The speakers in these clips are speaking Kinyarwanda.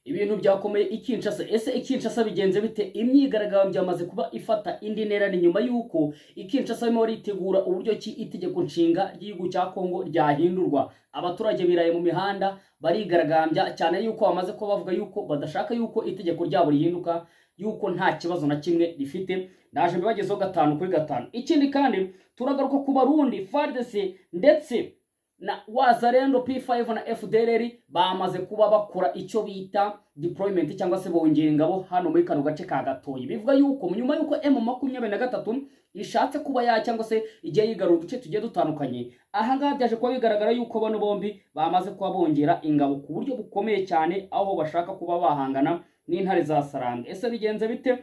ibintu byakomeye ikinshasa. Ese ikinshasa bigenze bite? Imyigaragambyo yamaze kuba ifata indi ntera ni nyuma yuko ikinshasa barimo baritegura uburyo ki itegeko nshinga ry'igihugu cya Kongo ryahindurwa. Abaturage biraye mu mihanda barigaragambya cyane yuko bamaze ko bavuga yuko badashaka yuko itegeko ryabo rihinduka, yuko nta kibazo na kimwe rifite. Ndaje mbibagezeho 5 kuri 5. Ikindi kandi turagaruka ku Barundi, FARDC ndetse na Wazalendo, P5 na FDLR bamaze kuba bakora icyo bita deployment cyangwa se bongera ingabo hano muri kano gace ka Gatoyi. Bivuga yuko nyuma yuko M23 ishatse kuba ya cyangwa se igiye yigarura uduce tugiye dutandukanye, aha ngaha byaje kuba bigaragara yuko bano bombi bamaze kuba bongera ingabo ku buryo bukomeye cyane, aho bashaka kuba bahangana n'intare za Sarambwe. Ese bigenze bite?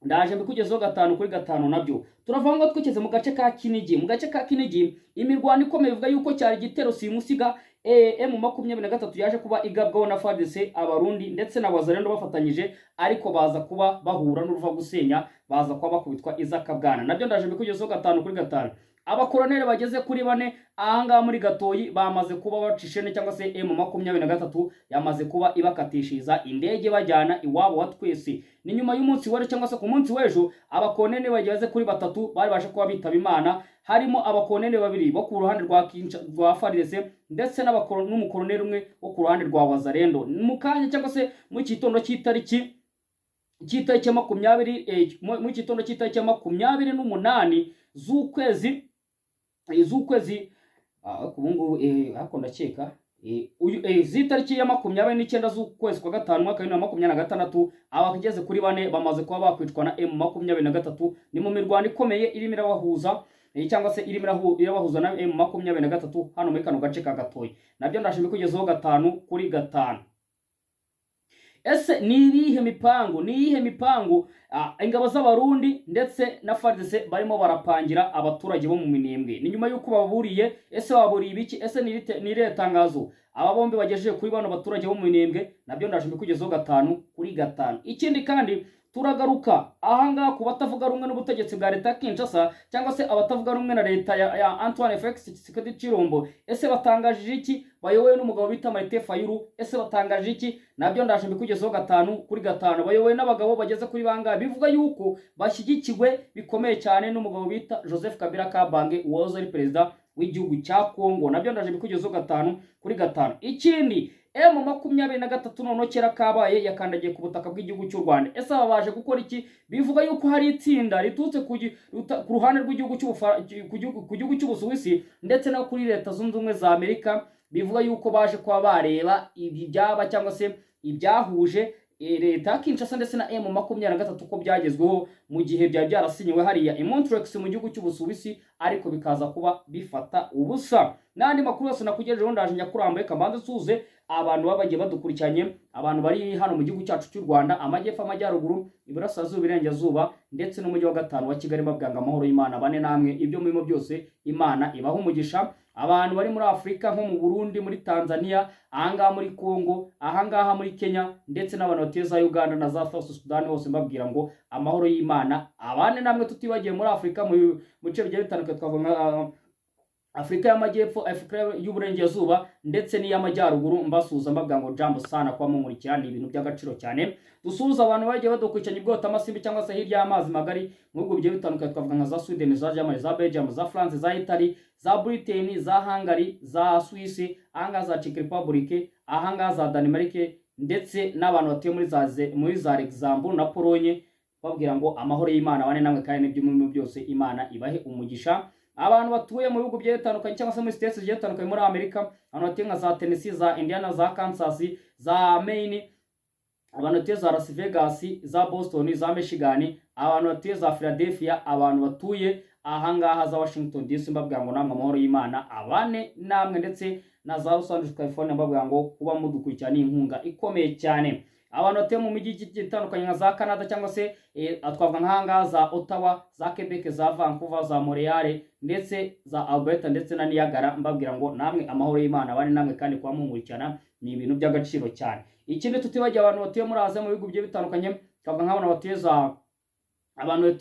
Ndaje mbikugezeho 5 kuri 5 nabyo. Turavanga twikeze mu gace ka Kinigi. Mu gace ka Kinigi imirwano ikomeye bivuga yuko cyari igitero simusiga M23 yaje kuba igabwaho na FARDC, Abarundi ndetse na Wazalendo bafatanyije, ariko baza kuba bahura n'uruva gusenya, baza kuba bakubitwa izakabwana. Nabyo ndaje mbikugezeho 5 kuri 5. Abakoroneli bageze kuri 4 ahanga muri Gatoyi bamaze kuba bacishene cyangwa se M23 yamaze kuba ibakatishiriza indege bajyana iwabo wa twese. Ni nyuma y'umunsi wari cyangwa se ku munsi w'ejo abakoroneli bageze kuri 3 bari baje kuba bitaba Imana, harimo abakoroneli 2 bo ku ruhande rwa FARDC ndetse n'umukoroneli umwe wo ku ruhande rwa Wazalendo. Mu kanya cyangwa se mu kitondo cy'itariki mu kitondo cy'itariki 28 z'ukwezi kubungu akunda cyeka zitariki ya 29 z'ukwezi kwa 5 mwaka 2026 abakigeze kuri 4 bamaze kuba bakwicwa na M23. Ni mu mirwano ikomeye irimo irabahuza cyangwa se irimo irabahuza na M23 hano muri kano gace ka Gatoyi. Nabyo ndashimye kugezaho 5 kuri 5. Ese ni ibihe mipango ingabo z'Abarundi ndetse na FARDC barimo barapangira abaturage bo mu Minembwe? Ni nyuma yuko baburiye. Ese baburiye ibiki? Ese ni tangazo aba bombi bagejeje kuri bano baturage bo mu Minembwe? Nabyo ndashimye kugezaho 5 kuri 5. Ikindi kandi turagaruka ahanga ku batavuga rumwe n'ubutegetsi bwa leta Kinshasa cyangwa se abatavuga rumwe na leta ya Antoine Felix Tshisekedi Chilombo. Ese batangaje iki? Bayobowe n'umugabo bita Martin Fayulu. Ese batangaje iki? Nabyo ndaje mbikugezeho 5 kuri 5. Bayobowe n'abagabo bageze kuri banga bivuga yuko bashyigikiwe bikomeye cyane n'umugabo bita Joseph Kabila Kabange wahoze ari perezida w'igihugu cya Kongo. Nabyo ndaje mbikugezeho 5 kuri 5. Ikindi M23 noneho kera kabaye yakandagiye ku butaka bw'igihugu cy'u Rwanda. Ese babaje gukora iki? Bivuga yuko hari itsinda ritutse ku ruhande rw'igihugu cy'Ubusuwisi ndetse no kuri leta zunze ubumwe za Amerika. Bivuga yuko baje kuba bareba ibi byaba cyangwa se ibyahuje leta Kinshasa ndetse na M23 ko byagezweho mu gihe bya byarasinyiwe hariya i Montreal mu gihugu cy'Ubusuwisi, ariko bikaza kuba bifata ubusa. Nandi makuru yose nakugejejeho ndaje nyakurambaye kamanze suze abantu babagiye badukurikiranye, abantu bari hano mu gihugu cyacu cy'u Rwanda, amajyepfo, amajyaruguru, iburasirazuba, iburengerazuba ndetse n'umujyi wa 5 wa Kigali, babwanga amahoro y'Imana bane namwe ibyo murimo byose Imana ibaho umugisha. Abantu bari muri Afrika nko mu Burundi, muri Tanzania, ahanga muri Kongo, ahanga muri Kenya ndetse n'abantu bateza Uganda na za South Sudan hose mbabwira ngo amahoro y'Imana abane namwe. Tutibagiye muri Afrika mu bice bigiye bitandukanye twavuga Afrika y'amajyepfo, Afrika y'uburengerazuba ndetse n'iy'amajyaruguru, mbasuhuza mbabwira ngo jambo sana kwa mumurikira. Ni ibintu by'agaciro cyane. Dusuhuza abantu bagiye badukurikiranye ubwota amasimbi cyangwa se hirya y'amazi magari mu bihugu bigiye bitandukanye twavuga nka za Sweden, za Germany, za Belgium, za France, za Italy, za Britain, za Hungary, za Swiss, ahanga za Czech Republic, ahanga za Denmark ndetse n'abantu batuye muri za Luxembourg na Pologne, babwira ngo amahoro y'Imana bane namwe kandi n'ibyo murimo byose Imana ibahe umugisha. Abantu batuye mu bihugu bigiye bitandukanye cyangwa se muri states bigiye bitandukanye muri Amerika, abantu batuye nka za Tennessee, za Indiana, za Kansas, za Maine, abantu batuye za Las Vegas, za Boston, za Michigan, abantu batuye za Philadelphia, abantu batuye ahangaha za Washington DC, mbabwira ngo namwe amahoro y'Imana abane namwe ndetse na za Los Angeles California, mbabwira ngo kuba mudukurikirana inkunga ikomeye cyane. Abantu batuye mu mijyi itandukanye nka za Canada cyangwa se twavuga nk'ahangaha za Ottawa, za Quebec, za Vancouver, za Montreal ndetse za Alberta ndetse na Niagara, mbabwira ngo namwe amahoro y'Imana bane namwe kandi kuba mumurikirana ni ibintu by'agaciro cyane. Ikindi tutibagiye abantu batuye muri Aziya mu bihugu bigiye bitandukanye, twavuga nk'abantu batuye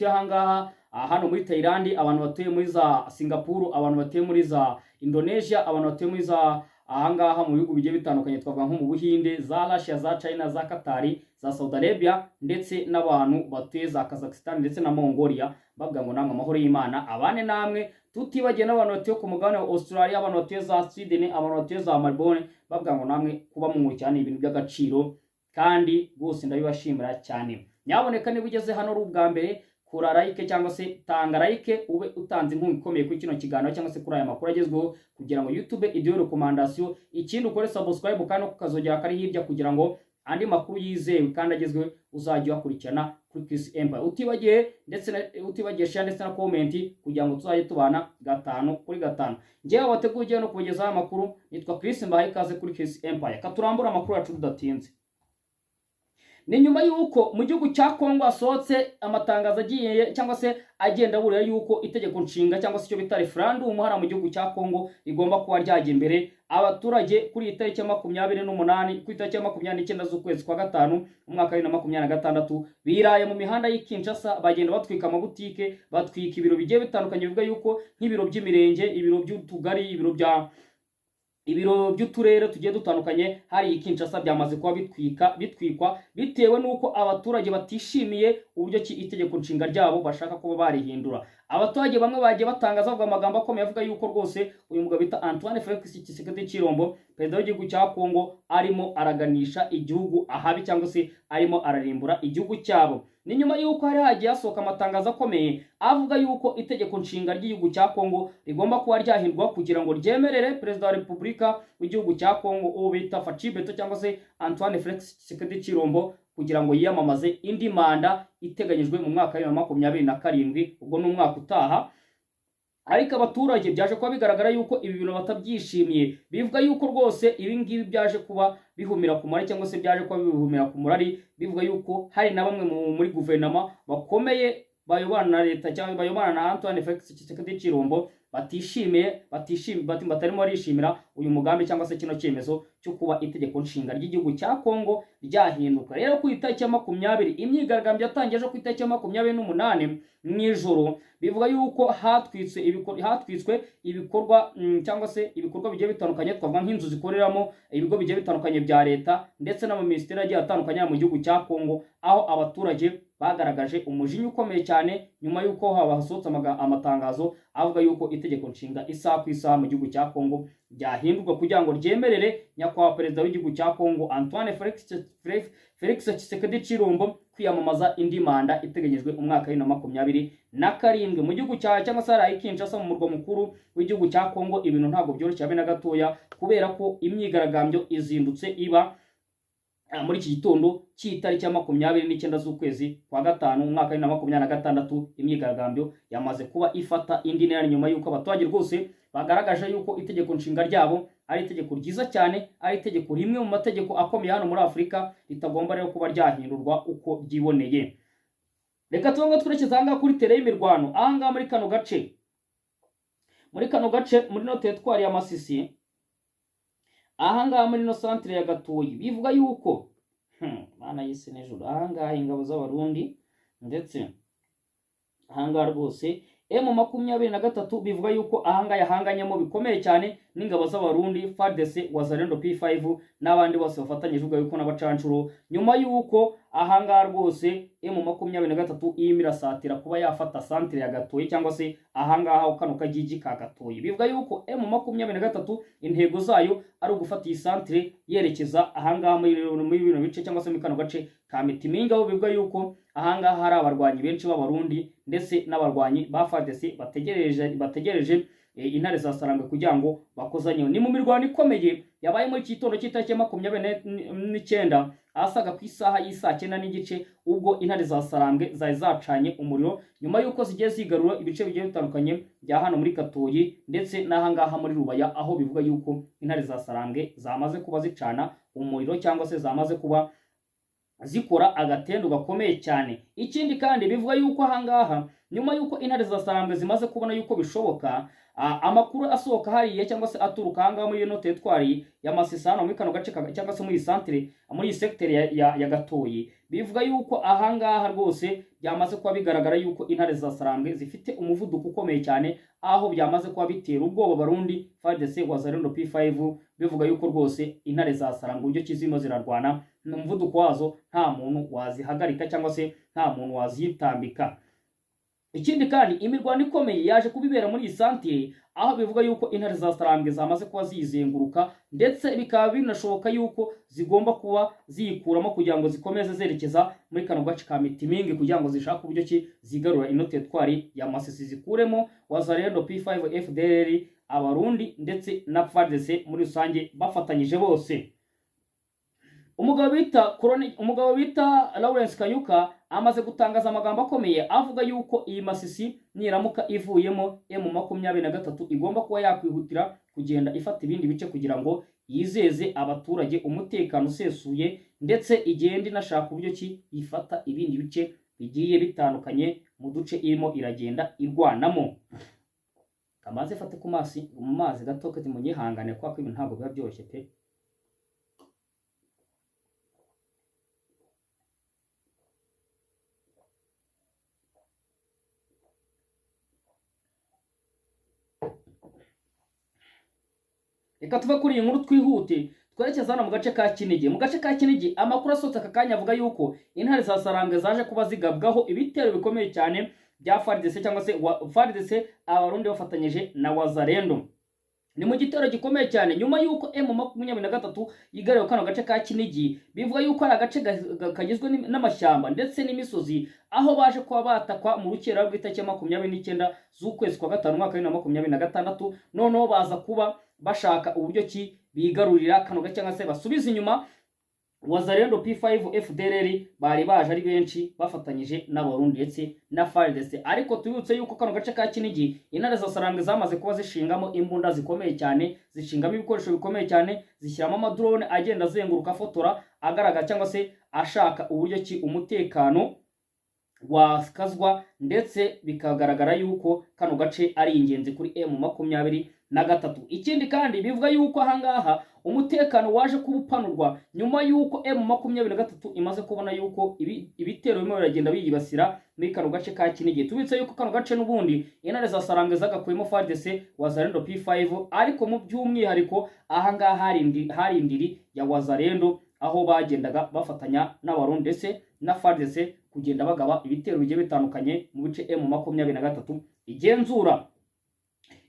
ahangaha hano muri Thailand, abantu batuye muri za Singapore, abantu batuye muri za Indonesia, abantu batuye muri za ahangaha mu bihugu bigiye bitandukanye, twavuga nko mu Buhinde, za Russia, za China, za Qatar, za Saudi Arabia, ndetse n'abantu batuye za Kazakhstan ndetse na Mongolia, bavuga ngo namwe amahoro y'Imana abane namwe, tutibagiye n'abantu batuye ku mugabane wa Australia, abantu batuye za Sweden, abantu batuye za Melbourne, bavuga ngo namwe kuba mu cyane ibintu by'agaciro, kandi rwose ndabibashimira cyane. Nyaboneka niba ugeze hano ari ubwa mbere, kura like cyangwa se tanga like, ube utanze inkunga ikomeye kuri kino kiganiro cyangwa se kuri aya makuru agezweho, kugira ngo YouTube iduhe recommandation. Ikindi ukore subscribe kandi ukazogera kari hirya, kugira ngo andi makuru yizewe kandi agezweho uzajya ukurikirana kuri Chris Empire. Utibagiye share ndetse na comment, kugira ngo tuzajye tubana 5 kuri 5. Ngewe wateguye no kugezaho amakuru, nitwa Chris, mbahaye ikaze kuri Chris Empire. Katurambura amakuru yacu tudatinze. Ni nyuma yuko mu gihugu cya Kongo asohotse amatangazo agiye cyangwa se agenda burera yuko itegeko nshinga cyangwa se icyo bita referendum hara mu gihugu cya Kongo rigomba kuba ryajya imbere abaturage kuri itariki ya 28 kuri itariki ya 29 z'ukwezi kwa gatanu umwaka wa 2026. Biraye mu mihanda y'Kinshasa, bagenda batwika amabutike, batwika ibiro bigiye bitandukanye, bivuga yuko nk'ibiro by'imirenge, ibiro by'utugari, ibiro by'uturere tugiye dutandukanye hari Kinshasa byamaze kuba bitwikwa bitewe nuko abaturage batishimiye uburyo ki itegeko nshinga ryabo bashaka kuba barihindura. Abaturage bamwe bagiye batangaza bavuga amagambo akomeye avuga yuko rwose uyu mugabo bita Antoine Felix Tshisekedi Tshilombo, perezida w'igihugu cya Kongo, arimo araganisha igihugu ahabi cyangwa se arimo ararimbura igihugu cyabo. Ni nyuma yuko hari hagiye hasohoka amatangazo akomeye avuga yuko itegeko nshinga ry'igihugu cya Kongo rigomba kuba ryahindurwa kugira ngo ryemerere perezida wa Repubulika w'igihugu cya Kongo uwo bita Faci Beto cyangwa se Antoine Felix Tshisekedi Tshilombo, kugira ngo yiyamamaze indi manda iteganyijwe mu mwaka wa 2027, ubwo n'umwaka utaha. Ariko abaturage byaje kuba bigaragara yuko ibi bintu batabyishimiye, bivuga yuko rwose ibi ngibi byaje kuba bihumira ku murari cyangwa se byaje kuba bihumira ku murari, bivuga yuko hari na bamwe muri guverinoma bakomeye bayobana na leta cyangwa bayobana na Antoine Felix Tshisekedi Tshilombo batarimo barishimira uyu mugambi cyangwa se kino cyemezo cyo kuba itegeko nshinga ry'igihugu cya Kongo ryahinduka. Rero ku itariki ya 20 imyigaragambyo yatangiye ku itariki ya 28 mw'ijoro, bivuga yuko hatwitswe ibikorwa cyangwa se ibikorwa bigiye bitandukanye, twavuga nk'inzu zikoreramo ibigo bigiye bitandukanye bya leta ndetse n'amaministeri agiye atandukanye mu gihugu cya Kongo, aho abaturage bagaragaje umujinya ukomeye cyane nyuma yuko hasohotse amatangazo avuga yuko itegeko nshinga isaha ku isaha mu gihugu cya Kongo ryahindurwa kugira ngo ryemerere nyakubahwa perezida w'igihugu cya Kongo Antoine Felix Tshisekedi Tshilombo kwiyamamaza indi manda iteganyijwe mu mwaka wa 2027 mu gihugu cyangwa se hari Kinshasa mu murwa mukuru w'igihugu cya Kongo. Ibintu ntabwo byoroshye habe na gatoya, kubera ko imyigaragambyo izindutse iba muri iki gitondo cy'itariki ya 29 z'ukwezi kwa gatanu umwaka wa 2026. Imyigaragambyo yamaze kuba ifata indi ntera nyuma yuko abaturage rwose bagaragaje yuko itegeko nshinga ryabo ari itegeko ryiza cyane, ari itegeko rimwe mu mategeko akomeye hano muri Afurika, ritagomba rero kuba ryahindurwa uko byiboneye. Reka tubango twerekeza ahangaha kuri tere y'imirwano ahangaha muri kano gace muri no teritwari ya Masisi, ahangaha muri no centre ya Gatoyi. Bivuga yuko bana yise n'ijuru ahangaha ingabo z'abarundi ndetse ahangaha rwose M23 bivuga yuko ahangaha yahanganyemo bikomeye cyane n'ingabo z'abarundi FARDC, Wazalendo, P5 n'abandi bose bafatanyije, uvuga yuko n'abacancuro, nyuma yuko ahangaha rwose M23 imirasatira kuba yafata centre ya Gatoyi cyangwa se ahangaha kano kagigi ka Gatoyi. Bivuga yuko M23 intego zayo ari ugufata iyi centre yerekeza ahangaha muri bino bice cyangwa se muri kano gace ka Mitiminga, aho bivuga yuko ahangaha hari abarwanyi benshi b'abarundi ndetse n'abarwanyi ba FARDC bategereje intare za Sarambwe kugira ngo bakozanye. Ni mu mirwano ikomeye yabaye muri kitondo cy'itariki ya 29 asaga ku isaha y'isa 9 n'igice, ubwo intare za Sarambwe zari zacanye umuriro nyuma yuko zigiye zigarura ibice bigiye bitandukanye bya hano muri Gatoyi ndetse n'ahangaha muri Rubaya, aho bivuga yuko intare za Sarambwe zamaze kuba zicana umuriro cyangwa se zamaze kuba zikora agatendo gakomeye cyane. Ikindi kandi bivuga yuko ahangaha nyuma yuko intare za Sarambwe zimaze kubona yuko bishoboka amakuru asohoka hariya cyangwa se aturuka ahangaha muri ino teritwari ya Masisi hano muri kano gace cyangwa se muri centre muri secteur ya Gatoyi, bivuga yuko ahangaha rwose byamaze kuba bigaragara yuko intare za Sarambwe zifite umuvuduko ukomeye cyane, aho byamaze kuba bitera ubwoba Barundi FARDC Wazalendo P5, bivuga yuko rwose intare za Sarambwe uburyo kizimo zirarwana umuvuduko wazo nta muntu wazihagarika cyangwa se nta muntu wazitambika. Ikindi kandi imirwano ikomeye yaje kubibera muri iyi santere, aho bivuga yuko intare za Sarambwe zamaze kuba zizenguruka, ndetse bikaba binashoboka yuko zigomba kuba ziyikuramo kugira ngo zikomeze zerekeza muri kano gace ka Mitimingi kugira ngo zishaka uburyo ki zigarura ino teritwari ya Masisi zikuremo Wazalendo P5 FDLR Abarundi ndetse na FARDC muri rusange bafatanyije bose. Umugabo bita Lawrence Kanyuka amaze gutangaza amagambo akomeye avuga yuko iyi Masisi niramuka ivuyemo M23 igomba kuba yakwihutira kugenda ifata ibindi bice kugira ngo yizeze abaturage umutekano usesuye, ndetse igenda inashaka uburyo ki ifata ibindi bice bigiye bitandukanye mu duce irimo iragenda irwanamo. Kamaze fate ku mazi gato kati munyihangane kwa ko ibintu ntabwo biba byoroshye pe. Reka tuve kuri iyi nkuru twihute twerekeza hano mu gace ka Kinigi. Mu gace ka Kinigi amakuru asohotse aka kanya avuga yuko intare za Sarambwe zaje kuba zigabwaho ibitero bikomeye cyane bya FARDC cyangwa se FARDC Abarundi bafatanyije na Wazalendo. Ni mu gitero gikomeye cyane nyuma yuko M23 yigariwe kano gace ka Kinigi, bivuga yuko ari agace kagizwe n'amashyamba ndetse n'imisozi, aho baje kuba batakwa mu rukera rw'itariki 29 z'ukwezi kwa 5 mwaka wa 2026, noneho baza kuba bashaka uburyo ki bigarurira kano gace cyangwa se basubiza inyuma Wazalendo P5 FDLR bari baje ari benshi bafatanyije n'Abarundi ndetse na FARDC. Ariko tubutse yuko kano gace ka Kinigi intare za Sarambwe zamaze kuba zishingamo imbunda zikomeye cyane, zishingamo ibikoresho bikomeye cyane, zishyiramo amadrone agenda azenguruka fotora agaragara cyangwa se ashaka uburyo ki umutekano wakazwa, ndetse bikagaragara yuko kano gace ari ingenzi kuri M23. Ikindi kandi bivuga yuko ahangaha umutekano waje kubupanurwa nyuma yuko M23 imaze kubona yuko ibitero bimwe biragenda biyibasira muri kano gace ka Kinigi. Tubitse yuko kano gace n'ubundi intare za Sarambwe zagakuyemo FARDC Wazalendo P5, ariko mu by'umwihariko ahangaha hari indiri ya Wazalendo, aho bagendaga bafatanya n'Abarundi ndetse na FARDC kugenda bagaba ibitero bigiye bitandukanye mu bice M23 igenzura.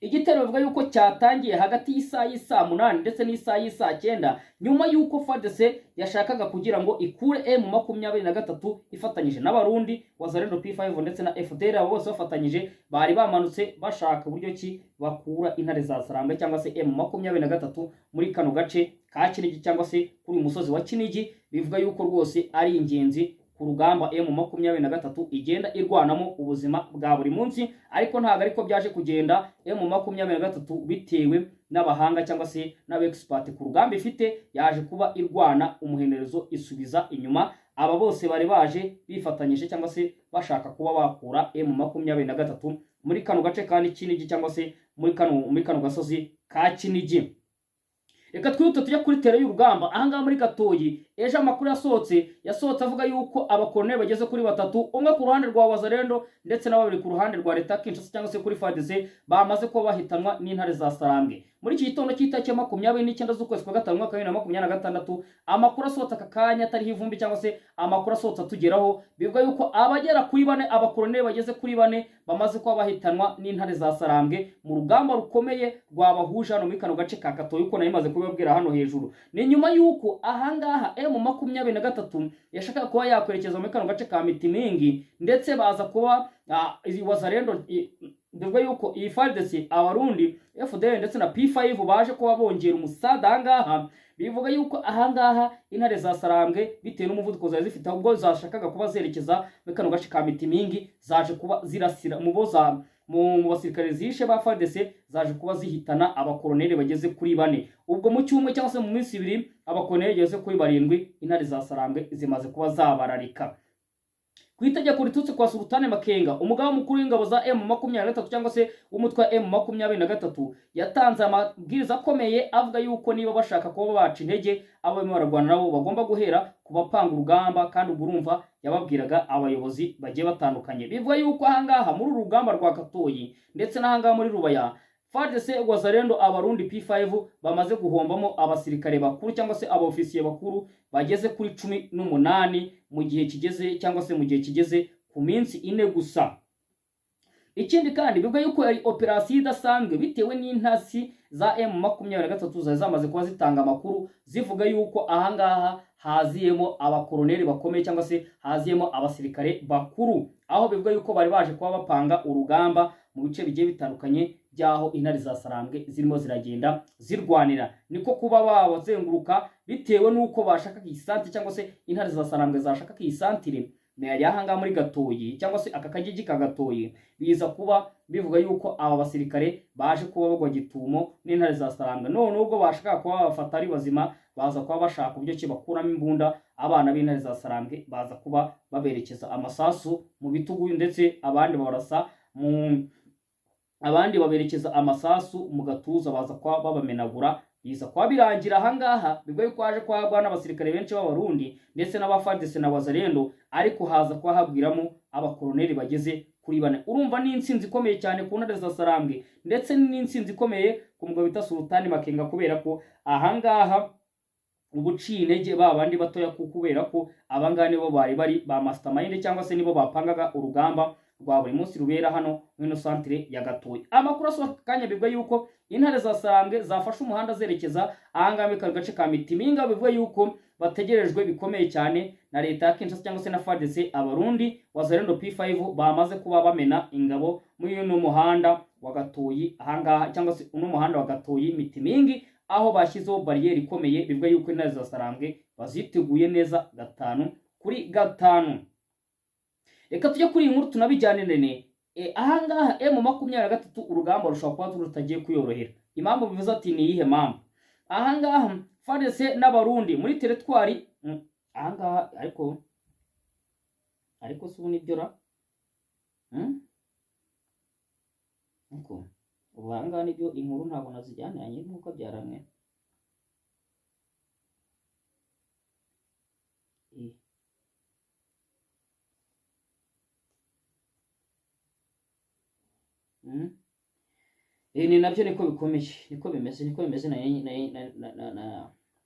Igitero bivuga yuko cyatangiye hagati y'isaha 8 ndetse n'isaha 9 nyuma yuko FARDC yashakaga kugira ngo ikure M23 ifatanyije n'Abarundi Wazalendo P5 ndetse na FDLR bose bafatanyije bari bamanutse bashaka uburyo ki bakura intare za Sarambwe cyangwa se M23 muri kano gace ka Kinigi cyangwa se kuri umusozi wa Kinigi. Bivuga yuko rwose ari ingenzi ku rugamba M23 igenda irwanamo ubuzima bwa buri munsi, ariko ntago ariko byaje kugenda M23 bitewe n'abahanga cyangwa se n'abexpert ku rugamba ifite, yaje kuba irwana umuhenerezo isubiza inyuma aba bose bari baje bifatanyije cyangwa se bashaka kuba bakura M23 muri kano gace kandi Kinigi cyangwa se muri kano gasozi ka Kinigi. Reka twihute tujya kuri tere y'urugamba ahangaha muri Gatoyi. Ejo amakuru yasohotse avuga yuko abakoloneli bageze kuri 3, umwe ku ruhande rwa Wazalendo ndetse na babiri ku ruhande rwa leta Kinshasa cyangwa se kuri FARDC bamaze kuba bahitanwa n'intare za Sarambwe. Muri iki gitondo cy'itariki 29 z'ukwezi kwa 5 mwaka wa 2026 amakuru asohotse aka kanya atariho ivumbi cyangwa se amakuru asohotse atugeraho, bivuga yuko abagera kuri 4 abakoloneli bageze kuri 4 bamaze kuba bahitanwa n'intare za Sarambwe mu rugamba rukomeye rwabahuje hano muri kano gace ka Gatoyi, uko nayimaze kubabwira hano hejuru. Ni nyuma yuko ahangaha M23 yashaka kuba yakwerekeza muri kano gace ka Mitimingi, ndetse baza kuba Wazalendo bivuga yuko iyi FARDC Abarundi FDL ndetse na P5 baje kuba bongera umusada ahangaha. Bivuga yuko ahangaha intare za Sarambwe bitewe n'umuvuduko zari zifite ubwo zashakaga kuba zerekeza muri kano gace ka Mitimingi, zaje kuba zirasira mu basirikare zishe ba FARDC, zaje kuba zihitana abakoloneli bageze kuri 4. Ubwo mu cyumwe cyangwa se mu minsi 2 abakoloneli bageze kuri 7 intare za Sarambwe zimaze kuba zabararika. ku itegeko ritutse kwa Sultani Makenga, umugaba mukuru w'ingabo za M23 cyangwa se umutwe wa M23 yatanze amabwiriza akomeye avuga yuko niba bashaka kuba baca intege abo barimo bararwana nabo bagomba guhera ku bapanga urugamba, kandi urumva yababwiraga abayobozi bagiye batandukanye. Bivuga yuko ahangaha muri urugamba rwa Katoyi ndetse n'ahangaha muri Rubaya, FARDC Wazalendo abarundi P5 bamaze guhombamo abasirikare bakuru cyangwa se abofisiye bakuru bageze kuri 18 mu gihe kigeze cyangwa se mu gihe kigeze ku minsi 4 gusa. Ikindi kandi bivuga yuko ari operasiyo idasanzwe bitewe n'intasi za M23 zari zamaze kuba zitanga amakuru zivuga yuko ahangaha haziyemo abakoroneli bakomeye cyangwa se haziyemo abasirikare bakuru, aho bivuga yuko bari baje kuba bapanga urugamba mu bice bigiye bitandukanye byaho intare za Sarambwe zirimo ziragenda zirwanira. Niko kuba babazenguruka bitewe nuko bashaka kisanti cyangwa se intare za Sarambwe zashaka kisantire yari ahanga muri Gatoyi cyangwa se aka kagigi ka Gatoyi, biza kuba bivuga yuko aba basirikare baje kuba bagwa gitumo n'intare za Sarambwe. None ubwo bashaka kuba bafata ari bazima, baza kuba bashaka uburyo ki bakuramo imbunda abana b'intare za Sarambwe, baza kuba baberekeza amasasu mu bitugu ndetse abandi baberekeza amasasu mu gatuza, baza kuba babamenagura. Biza kwa birangira ahangaha bivuga yuko haje kwagwa n'abasirikare benshi b'abarundi ndetse n'abafadese na Wazalendo, ariko haza kwa habwiramo abakoroneli bageze kuri 4. Urumva ni insinzi ikomeye cyane ku ntare za Sarambwe ndetse ni insinzi ikomeye ku mugabo bita Sultani Makenga, kubera ko ahangaha ubuciye intege babandi batoya kubera ko abangane nibo bari ba mastermind cyangwa se nibo bapangaga urugamba rwa buri munsi rubera hano muri centre ya Gatoyi. Amakuru asokanya bivuga yuko intare za Sarambwe zafashe umuhanda zerekeza ahangaha mu gace ka Mitiminga, bivuga yuko bategerejwe bikomeye cyane na leta ya Kinshasa cyangwa se na FARDC. Abarundi Wazalendo P5 bamaze kuba bamena ingabo muri uno muhanda wa Gatoyi ahangaha cyangwa se uno muhanda wa Gatoyi Mitimingi, aho bashyizeho barriere ikomeye. Bivuga yuko intare za Sarambwe baziteguye neza 5/5. Reka tujye kuri iyi nkuru tunabijyanirene. Ahangaha M23 urugamba rushobora kuba rutagiye kuyorohera. Impamvu bivuze ati ni iyihe mpamvu? Ahangaha FARDC n'abarundi muri teritwari ahangaha ariko si nibyo ra uko ubanga nibyo inkuru ntabwo nazijyananye nkuko byaramwe. Ni nabyo niko bikomeye, niko bimeze na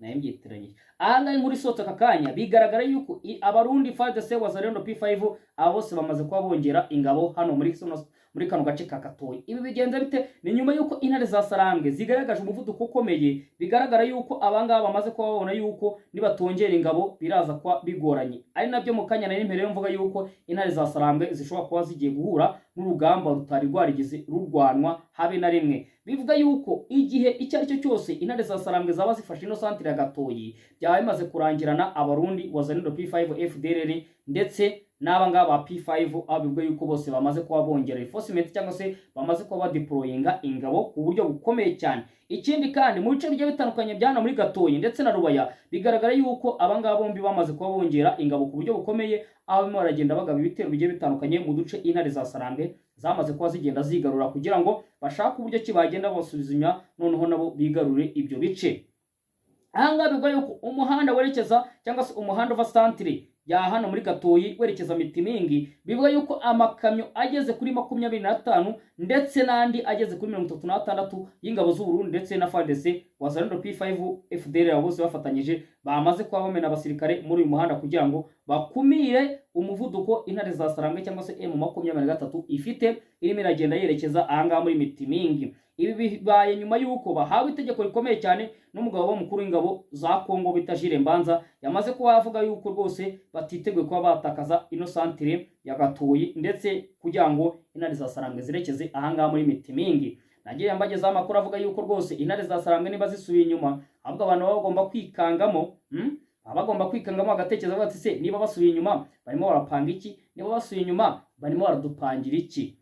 yimyitiranye. Ahangaha inkuru isotse aka kanya bigaragara yuko abarundi FARDC Wazalendo P5 abose bamaze kuba bongera ingabo hano muri kano gace ka Katoyi. Ibi bigenze bite? Ni nyuma yuko intare za Sarambwe zigaragaje umuvuduko ukomeye, bigaragara yuko abangaba bamaze kuba babona yuko nibatongera ingabo biraza kwa bigoranye. Ari nabyo mu kanya nari mbere mvuga yuko intare za Sarambwe zishobora kuba zigiye guhura n'urugamba rutari rwarigeze rurwanwa habe na rimwe. Bivuga yuko igihe icyo ari cyo cyose intare za Sarambwe zaba zifashe ino centre ya Gatoyi byaba bimaze kurangirana abarundi Wazalendo P5 FDLR ndetse n'abangaba ba P5, abivuga yuko bose bamaze kuba bongera reinforcement cyangwa se bamaze kuba deployinga ingabo ku buryo bukomeye cyane. Ikindi kandi mu bice bigiye bitandukanye byana muri Gatoyi ndetse na Rubaya bigaragara yuko abangaba bombi bamaze kuba bongera ingabo ku buryo bukomeye, aho barimo baragenda bagaba ibitero bigiye bitandukanye mu duce intare za Sarambwe zamaze kuba zigenda zigarura kugira ngo bashaka uburyo ki bagenda basubizanya noneho nabo bigarure ibyo bice. Ahangaha bivuga yuko umuhanda werekeza cyangwa se umuhanda uva centre ya hano muri Gatoyi werekeza Mitimingi, bivuga yuko amakamyo ageze kuri 25 ndetse n'andi ageze kuri 36 y'ingabo z'u Burundi ndetse na FARDC Wazalendo P5 FDLR bose bafatanyije bamaze kuba bamena abasirikare muri uyu muhanda kugira ngo bakumire umuvuduko intare za Sarambwe cyangwa se M23 ifite irimo iragenda yerekeza ahangaha muri Mitimingi. Ibi bibaye nyuma yuko bahawe itegeko rikomeye cyane n'umugabo w'umukuru w'ingabo za Kongo bita Jules Mbanza, yamaze kuba avuga yuko rwose batiteguye kuba batakaza ino centre ya Gatoyi ndetse kugira ngo intare za Sarambwe zirekeze ahangaha muri Mitimingi. Nagiye yambagezaho amakuru avuga yuko rwose intare za Sarambwe niba zisubiye inyuma ahubwo abantu bagomba kwikangamo abagomba kwikangamo agatekereza bati se niba basubiye inyuma barimo barapanga iki, niba basubiye inyuma barimo baradupangira iki.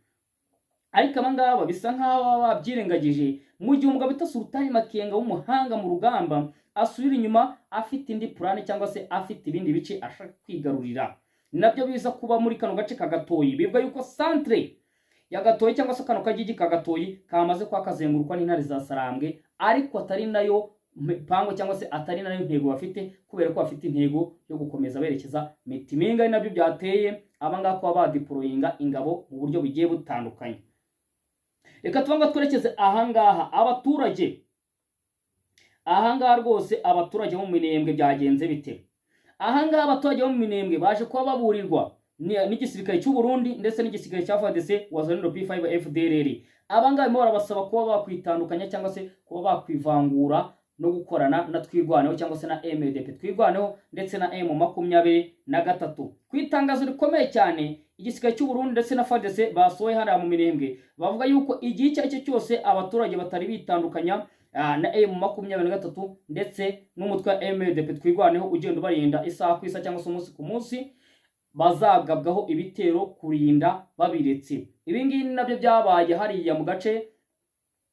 Ariko abangaba bisa nkaho babyirengagije mu gihe umugabo bita Sultani Makenga w'umuhanga mu rugamba asubira inyuma afite indi plan cyangwa se afite ibindi bice ashaka kwigarurira. nabyo biza kuba muri kano gace ka Gatoyi. Bivuga yuko centre ya Gatoyi cyangwa se kano kagigi ka Gatoyi kamaze kwa kazengurukwa n'intare za Sarambwe, ariko atari nayo pango cyangwa se atari nayo ntego bafite, kubera ko bafite intego yo gukomeza berekeza Mitiminga. Nabyo byateye abangaka kuba badeployinga ingabo mu buryo bigiye butandukanye. Reka tubanga twerekeze ahangaha abaturage. Ahangaha rwose abaturage bo mu Minembwe byagenze bite? Ahangaha abaturage bo mu Minembwe baje kuba baburirwa n'igisirikare cy'u Burundi ndetse n'igisirikare cya FARDC Wazalendo P5 FDLR. Abangaba barimo barabasaba kuba bakwitandukanya cyangwa se kuba bakwivangura no gukorana na Twirwaneho cyangwa se na MDP Twirwaneho ndetse na M23. Ku itangazo rikomeye cyane igisirikare cy'u Burundi ndetse na FARDC basohoye hano mu Minembwe, bavuga yuko igihe icyo aricyo cyose abaturage batari bitandukanya na M23 ndetse n'umutwe wa MDP Twirwaneho ugenda ubarinda isaha ku isaha cyangwa se umunsi ku munsi, bazagabwaho ibitero kurinda babiretse. Ibi ngibi nabyo byabaye hariya mu gace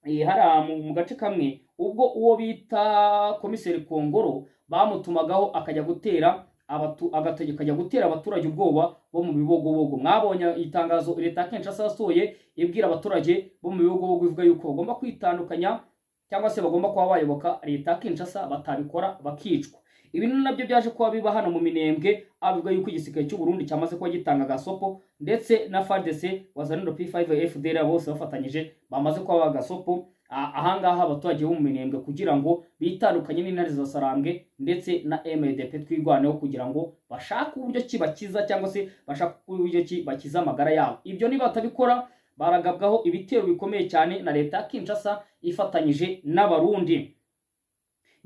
mu gace kamwe, ubwo uwo bita komiseri Kongoro bamutumagaho akajya gutera agategeka gutera abaturage ubwoba bo mu bibogobogo. Mwabonye itangazo leta Kinshasa yasohoye ibwira abaturage bo mu bibogobogo ivuga yuko bagomba kwitandukanya cyangwa se bagomba kuba bayoboka leta Kinshasa, batabikora bakicwa. Ibi nabyo byaje kuba biba hano mu Minembwe, avuga yuko igisirikare cy'u Burundi cyamaze kuba gitanga gasopo ndetse na FARDC Wazalendo P5 FDLR bose bafatanyije bamaze kuba bagasopo ahangaha abaturage bo mu Minembwe kugira ngo bitandukanye n'intare za Sarambwe ndetse na MDP Twirwaneho, kugira ngo bashaka uburyo kibakiza cyangwa se bashaka uburyo kibakiza amagara yabo. Ibyo niba batabikora baragabwaho ibitero bikomeye cyane na leta Kinshasa ifatanyije n'abarundi.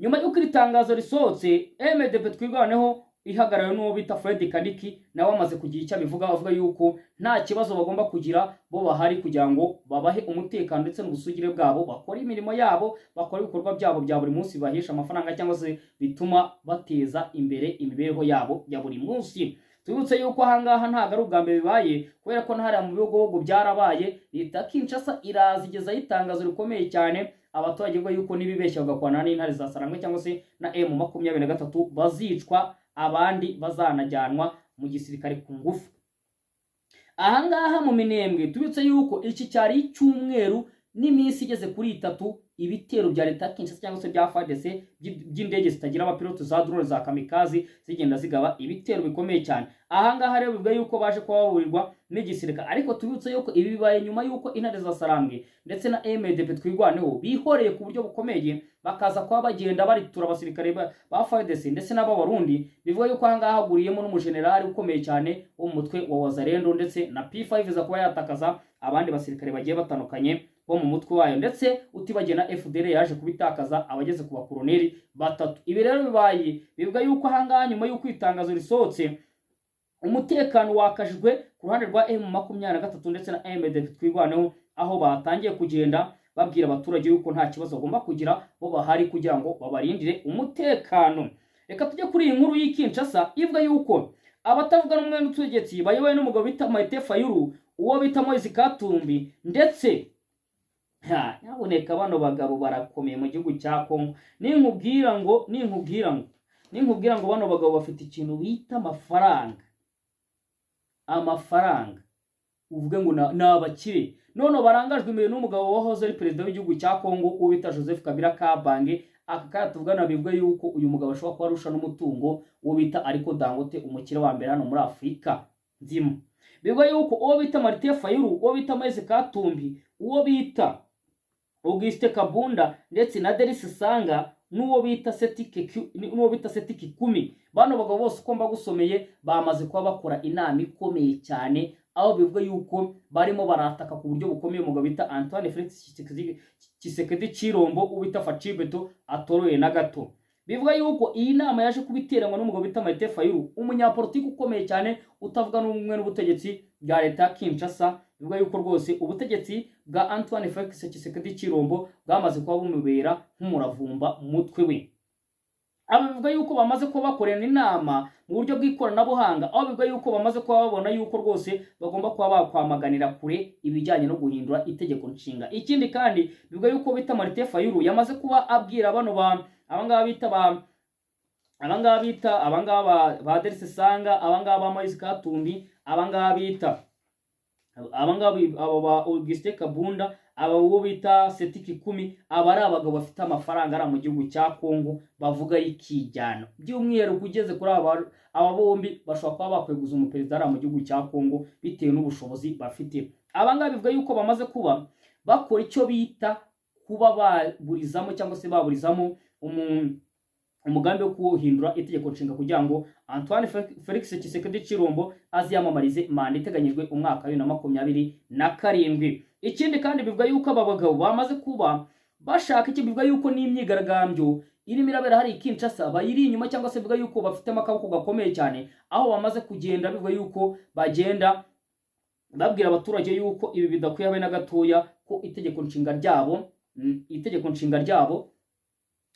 Nyuma y'uko iri tangazo risohotse, MDP Twirwaneho ihagarariwe n'uwo bita Fred Kaniki nawe amaze kugira icyo abivuga, avuga yuko nta kibazo bagomba kugira, bo bahari kugira ngo babahe umutekano ndetse n'ubusugire bwabo, bakora imirimo yabo, bakora ibikorwa byabo bya buri munsi bahesha amafaranga cyangwa se bituma bateza imbere imibereho yabo ya buri munsi. Tubutse yuko ahangaha ntago ari ubwa mbere bibaye, kubera ko ntahari mu bigogo byarabaye. Leta Kinshasa irazigeza itangazo rikomeye cyane abaturage ngo yuko nibibeshya bagakwana n'intare za Sarambwe cyangwa se na M23 bazicwa, abandi bazanajyanwa mu gisirikare ku ngufu. Ahangaha mu Minembwe tubitse yuko iki cyari icyumweru n'iminsi igeze kuri 3 ibitero bya leta Kinshasa cyangwa se bya FARDC by'indege zitagira abapilote za drone za kamikazi zigenda zigaba ibitero bikomeye cyane. Ahangaha rero bivuga yuko baje kubaburirwa n'igisirikare, ariko tubitse yuko ibi bibaye nyuma yuko intare za Sarambwe ndetse na MDP Twirwaneho bihoreye ku buryo bukomeye, bakaza kwa bagenda baritura abasirikare ba FARDC ndetse n'abarundi. Bivuga yuko ahangaha haguriyemo n'umujenerali ukomeye cyane wo mu mutwe wa Wazalendo ndetse na P5 za kuba yatakaza abandi basirikare bagiye batandukanye bo mu mutwe wayo, ndetse utibagiye na FDL yaje kubitakaza abageze ku bakoloneli 3. Ibi rero bibaye bivuga yuko ahangaha nyuma y'uko itangazo risohotse umutekano wakajijwe ku ruhande rwa M23 ndetse na MDP Twirwaneho, aho batangiye kugenda babwira abaturage yuko nta kibazo bagomba kugira, bo bahari kugira ngo babarindire umutekano. Reka tujye kuri iyi nkuru y'Kinshasa ivuga yuko abatavuga n'umwe n'utugetsi bayoboye n'umugabo bita Martin Fayulu, uwo bita Moise Katumbi ndetse nyaboneka bano bagabo barakomeye mu gihugu cya Kongo. Ninkubwira ngo bano bagabo bafite ikintu bita amafaranga uvuge ngo n'abakire, none barangajwe imbere n'umugabo wahoze ari perezida w'igihugu cya Kongo ubita Joseph Kabila Kabange. Aka tuvugana bivuga yuko uyu mugabo ashobora kuba arusha n'umutungo uwo bita Aliko Dangote, umukire wa mbere hano muri Afurika nzima. Bivuga yuko uwo bita Martin Fayulu, uwo bita Moise Katumbi, uwo bita Auguste Kabunda ndetse na Denis Sanga n'uwo bita Seti Kikumi, bano bagabo bose uko mbagusomeye bamaze kuba bakora inama ikomeye cyane, aho bivuga yuko barimo barataka ku buryo bukomeye umugabo bita Antoine Felix Tshisekedi Chirombo ubita Facibeto atoroye na gato. Bivuga yuko iyi nama yaje kubiteranwa n'umugabo bita Martin Fayulu, umunyapolitiki ukomeye cyane utavuga n'umwe n'ubutegetsi bwa leta Kinshasa. Bivuga yuko rwose ubutegetsi bwa Antoine Felix Tshisekedi Chirombo bwamaze kuba bumubera nk'umuravumba umutwe we. Abivuga yuko bamaze kuba bakorana inama mu buryo bw'ikoranabuhanga, aho bivuga yuko bamaze kuba babona yuko rwose bagomba kuba bakwamaganira kure ibijyanye no guhindura itegeko nshinga. Ikindi kandi bivuga yuko bita Martin Fayulu yamaze kuba abwira bano abangaba bita abangaba bita abangaba ba Derse Sanga, abangaba ba Moise Katumbi, abangaba bita abangaba abo ba Auguste Kabunda, aba uwo bita Setiki Kumi, aba ari abagabo bafite amafaranga ari mu gihugu cya Kongo bavuga y'ikijyana. By'umwihariko kugeze kuri aba bombi bashobora kuba bakweguza umuperezida ari mu gihugu cya Kongo bitewe n'ubushobozi bafite. Abangaba bivuga yuko bamaze kuba bakora icyo bita kuba baburizamo cyangwa se baburizamo umugambi wo kuhindura itegeko nshinga kugira ngo Antoine Felix Tshisekedi Chilombo aziyamamarize manda iteganyijwe umwaka 2027. Ikindi kandi bivuga yuko aba bagabo bamaze kuba bashaka icyo bivuga yuko n'imyigaragambyo irimo irabera hari Kinshasa bayiri inyuma cyangwa se bivuga yuko bafite amakaboko gakomeye cyane, aho bamaze kugenda bivuga yuko bagenda babwira abaturage yuko ibi bidakwiye habe na gatoya, ko itegeko nshinga ryabo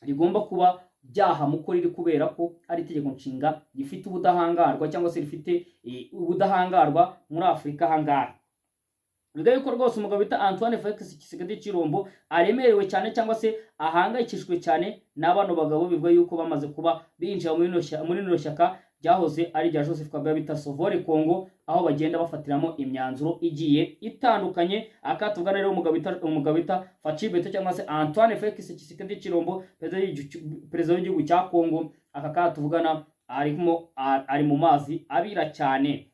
rigomba kuba byaha muko riri kubera ko ari itegeko nshinga gifite ubudahangarwa cyangwa se rifite ubudahangarwa muri Afrika hangara. Biga yuko rwose umugabo bita Antoine Felix Tshisekedi Chilombo aremerewe cyane cyangwa se ahangayikishijwe cyane n'abano bagabo bivuga yuko bamaze kuba binjira muri no shyaka byahoze ari rya Joseph Kabila bita Sovore Congo, aho bagenda bafatiramo imyanzuro igiye itandukanye. Akatuvugana rero umugabo bita Faci Beto cyangwa se Antoine Felix Tshisekedi Chilombo, perezida w'igihugu cya Congo. Aka katuvugana ari mu mazi abira cyane.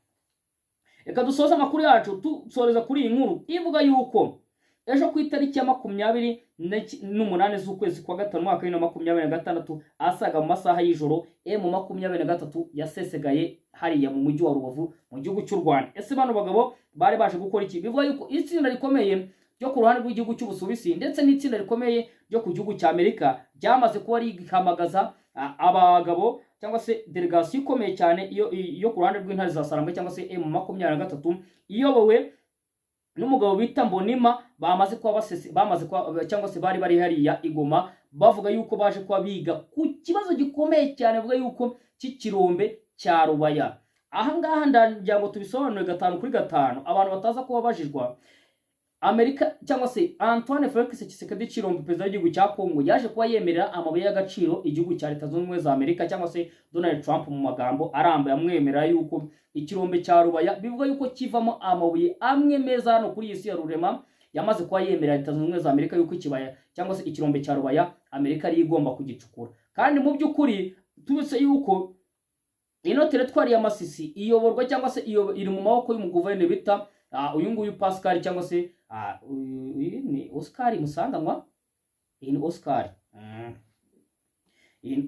Reka dusoza amakuru yacu dusoreza kuri iyi nkuru ivuga yuko ejo ku itariki ya 28 z'ukwezi kwa gatanu mwaka 2026 asaga mu masaha y'ijoro M23 yasesegaye hariya mu mujyi wa Rubavu mu gihugu cy'u Rwanda. Ese bano bagabo bari baje gukora iki? Bivuga yuko itsinda rikomeye ryo ku ruhande rw'igihugu cy'Ubusuwisi ndetse n'itsinda rikomeye ryo ku gihugu cya Amerika byamaze kuba rihamagaza abagabo cyangwa se delegation ikomeye cyane iyo ku ruhande rw'intare za Sarambwe cyangwa se M23 iyobowe n'umugabo bita Mbonima, bamaze kuba cyangwa se bari hariya Igoma, bavuga yuko baje kuba biga ku kibazo gikomeye cyane vuga yuko cy'ikirombe cya Rubaya. Aha ngaha ndagira ngo tubisobanure 5 kuri 5 abantu bataza kuba bajijwa. Amerika cyangwa se Antoine Felix Tshisekedi Chilombo, perezida w'igihugu cya Kongo, yaje kuba yemerera amabuye y'agaciro igihugu cya Leta Zunze Ubumwe za Amerika cyangwa se Donald Trump mu magambo arambuye amwemerera yuko ikirombe cya Rubaya bivuga yuko kivamo amabuye amwe meza hano kuri isi ya rurema. Yamaze kuba yemerera Leta Zunze Ubumwe za Amerika yuko ikibaya cyangwa se ikirombe cya Rubaya Amerika ari igomba kugicukura. Kandi mu by'ukuri tubise yuko ino teritwari ya Masisi iyoborwa cyangwa se iri mu maboko y'umuguverineri bita uyu nguyu Pascal cyangwa se ni Oscar Musanganwa.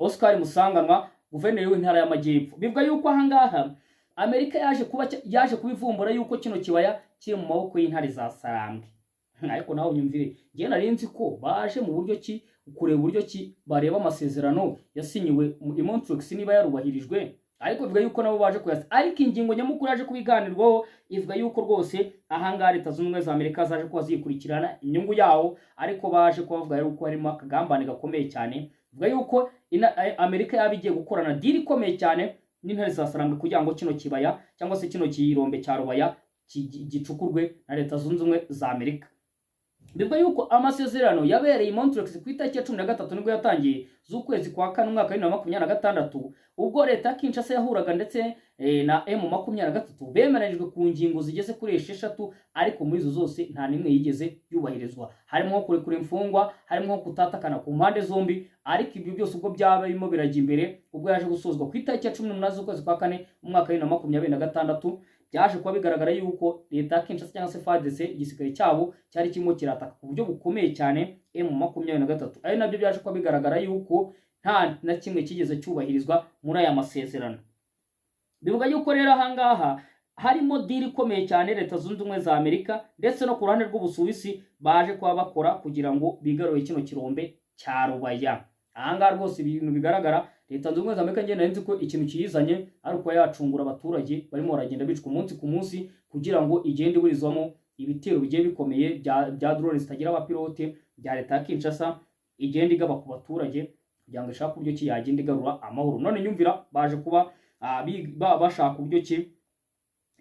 Oscar Musanganwa, guverineri w'intara y'Amajyepfo. Bivuga yuko aha ngaha Amerika yaje kubivumbura yuko kino kibaya kiri mu maboko y'intare za Sarambwe. Ariko nawe unyumvire, ngiye narinzi ko baje mu buryo ki kureba uburyo ki bareba amasezerano yasinyiwe i Montreal niba yarubahirijwe, ariko bivuga yuko nabo baje kuyasa. Ariko ingingo nyamukuru yaje kubiganirwaho ivuga yuko rwose ahangara Leta Zunze Ubumwe za Amerika zaje kuba zikurikirana inyungu yawo, ariko baje kubavuga yuko harimo akagambane gakomeye cyane. Bivuga yuko Amerika yabigiye gukorana deal ikomeye cyane n'intare za Sarambwe kugira ngo kino kibaya cyangwa se kino kirombe cya Rubaya gicukurwe na Leta Zunze Ubumwe za Amerika. Bivuga yuko amasezerano yabereye i Montreal ku itariki ya 13 nibwo yatangiye z'ukwezi kwa kane umwaka wa 2026, ubwo Leta Kinshasa yahuraga ndetse na M23 bemeranyijwe ku ngingo zigeze kuri 6, ariko muri izo zose nta nimwe yigeze yubahirizwa. Harimo kurekura imfungwa, harimo kutatakana ku mpande zombi, ariko ibyo byose ubwo byabarimo birajya imbere ubwo yaje gusozwa ku itariki ya 18 z'ukwezi kwa kane umwaka wa 2026. Byaje kuba bigaragara yuko Leta Kinshasa cyangwa se FARDC igisirikare cyabo cyari kirimo kirataka ku buryo bukomeye cyane M23. Ari nabyo byaje kuba bigaragara yuko nta na kimwe kigeze cyubahirizwa muri aya masezerano. Bivuga yuko rero aha ngaha harimo deal ikomeye cyane Leta Zunze Ubumwe za Amerika ndetse no ku ruhande rw'Ubusuwisi baje kuba bakora kugira ngo bigarure kino kirombe cya Rubaya. Aha ngaha rwose ibintu bigaragara Leta Zunze Ubumwe za Amerika ngenda nzi ko ikintu kiyizanye ari uko yacungura abaturage barimo baragenda bicwa umunsi ku munsi kugira ngo igende iburizwamo ibitero bigiye bikomeye bya drone zitagira abapilote bya Leta Kinshasa, igenda igaba ku baturage kugira ngo ishaka uburyo ki yagenda igarura amahoro. None nyumvira baje kuba bashaka uburyo ki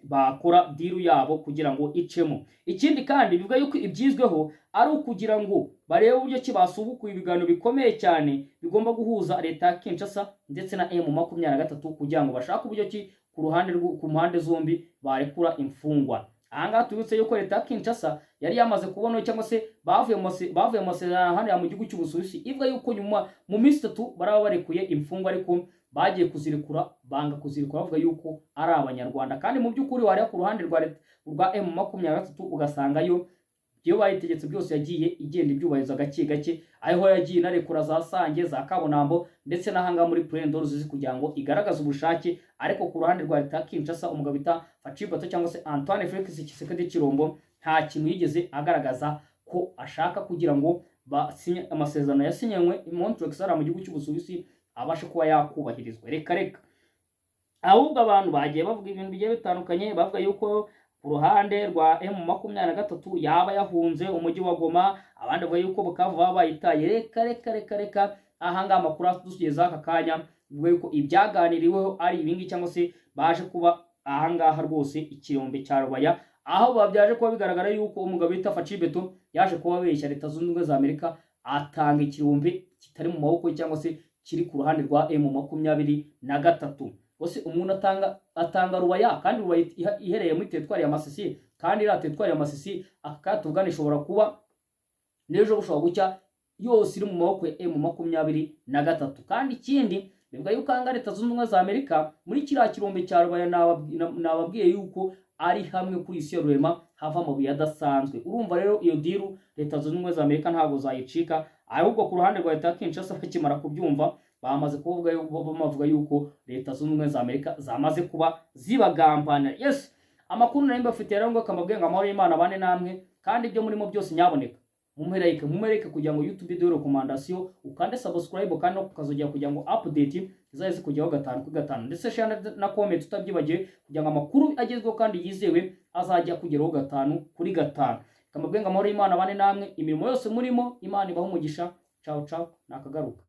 bakora diru yabo kugira ngo icemo. Ikindi kandi bivuga yuko ibyizweho ari ukugira ngo barebe uburyo ki basubukuye ibiganiro bikomeye cyane bigomba guhuza leta ya Kinshasa ndetse na M23 kugira ngo bashake uburyo ki ku mpande zombi barekura imfungwa. Ahangaha tubutse yuko leta ya Kinshasa yari yamaze kubona cyangwa se bavuye mu masezerano hano mu gihugu cy'Ubusuwisi ivuga yuko nyuma mu minsi 3 baraba barekuye imfungwa, ariko bagiye kuzirikura banga kuzirikura bavuga yuko ari abanyarwanda, kandi mu by'ukuri wari ku ruhande rwa leta rwa M23 ugasanga yo bayitegetse byose yagiye igenda ibyubahiriza gake gake, aho yagiye inarekura za Sange za Kabonambo ndetse n'ahanga muri Prendor zizi kugira ngo igaragaza ubushake. Ariko ku ruhande rwa leta ya Kinshasa umugabo bita Facibato cyangwa se Antoine Felix Tshisekedi Chilombo nta kintu yigeze agaragaza ko ashaka kugira ngo basinye amasezerano yasinyanywe Montreal mu gihugu cy'Ubusuwisi abashe kuba yakubahirizwa. Reka ahubwo abantu bagiye bavuga ibintu bigiye bitandukanye, bavuga yuko ku ruhande rwa M23 yaba yahunze umujyi wa Goma, abandi bavuga yuko Bukavu baba bayitaye. Reka ahanga amakuru dusugeza aka kanya bivuga yuko ibyaganiriweho ari ibingi cyangwa se baje kuba ahangaha rwose ikirombe cya Rubaya, aho babyaje kuba bigaragara yuko umugabo bita Facibeto yaje kuba besha Leta Zunze Ubumwe za Amerika atanga ikirombe kitari mu maboko cyangwa se kiri ku ruhande rwa M23. Bose umuntu atanga Rubaya, kandi Rubaya ihereye muri teritwari ya Masisi, kandi ira teritwari ya Masisi akatuvugana ishobora kuba nejo bushobora gucya yose iri mu maboko ya M23. Kandi ikindi bivuga yuko anga Leta Zunze Ubumwe za Amerika muri kiriya kirombe cya Rubaya nababwiye yuko ari hamwe kuri isi ya rurema hava amabuye adasanzwe. Urumva rero iyo diru Leta Zunze Ubumwe za Amerika ntabwo zayicika, ahubwo ku ruhande rwa leta ya Kinshasa bakimara kubyumva bamaze bavuga yuko Leta Zunze Ubumwe za Amerika zamaze kuba zibagambanira. Yes, amakuru nari mbafitiye rero ngo kamabwe ngo amahoro y'Imana bane namwe, kandi ibyo murimo byose nyaboneka mumereke kugira ngo YouTube de recommandation ukande subscribe kandi ukazojya kugira ngo update izaye zikujyaho 5 kuri 5, ndetse share na comment utabyibagiye kugira ngo amakuru agezweho kandi yizewe azajya kugeraho 5 kuri 5. Kamabwe ngo amahoro y'Imana bane namwe, imirimo yose murimo Imana ibaho umugisha. Ciao nakagaruka.